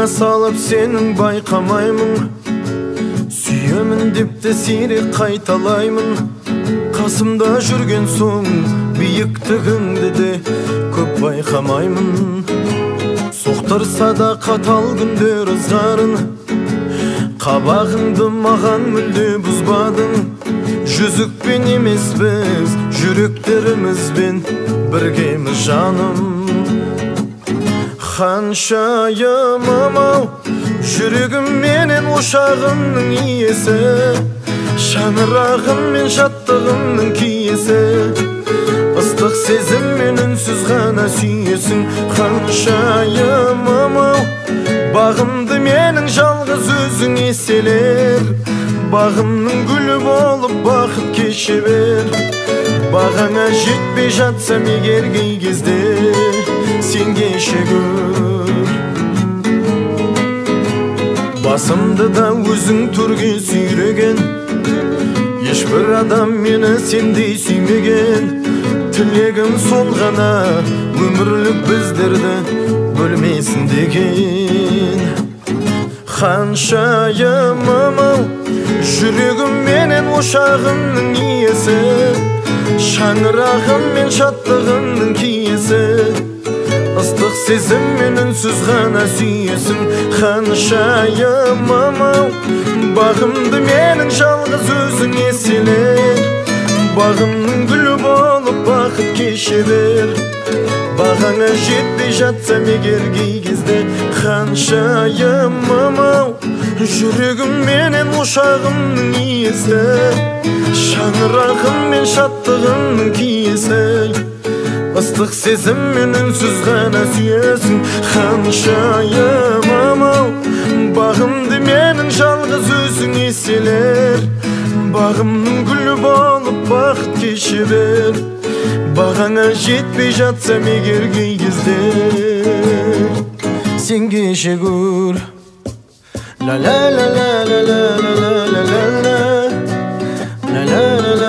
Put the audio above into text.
Аңа салып сенің байқамаймын, сүйемін деп те сирек қайталаймын. Қасымда жүрген соң биіктігіңді де көп байқамаймын. Соқтырса да қатал күндер ызғарын, қабағыңды маған мүлде бұзбадың. Жүзікпен емес біз, жүректерімізбен біргеміз жаным. Ханшайымым ау, жүрегім менен ошағымның иесі, шаңырағым мен шаттығымның киесі. Ыстық сезім мен үнсіз ғана сүйесің. Ханшайымым ау, бағымды менің жалғыз өзің еселер. Бағымның гүлі болып бақыт кеше бер. Бағаңа жетпей жатсам егер кей кезде, сен кеше көр. Басымды да өзің түрге сүйреген, ешбір адам мені сендей сүймеген. Тілегім сол ғана, өмірлік біздерді бөлмесін деген. Ханшайымым ау, жүрегім менен ошағымның иесі, шаңырағым мен шаттығымның киесі. Ыстық сезім мен үнсіз ғана сүйесің. Ханшайымым ау, бағымды менің жалғыз өзің еселер. Бағымның гүлі болып бақыт кеше бер. Бағаңа жетпей жатсам егер кей кезде. Ханшайымым ау, жүрегім менен ошағымның иесі, шаңырағым мен шаттығымның киесі. Ыстық сезім мен үнсіз ғана сүйесің. Ханшайымым ау, бағымды менің жалғыз өзің еселер. Бағымның гүлі болып бақыт кеше бер. Бағаңа жетпей жатсам егер кей кезде, сен кеше көр. La la la la la la la la la la la la la la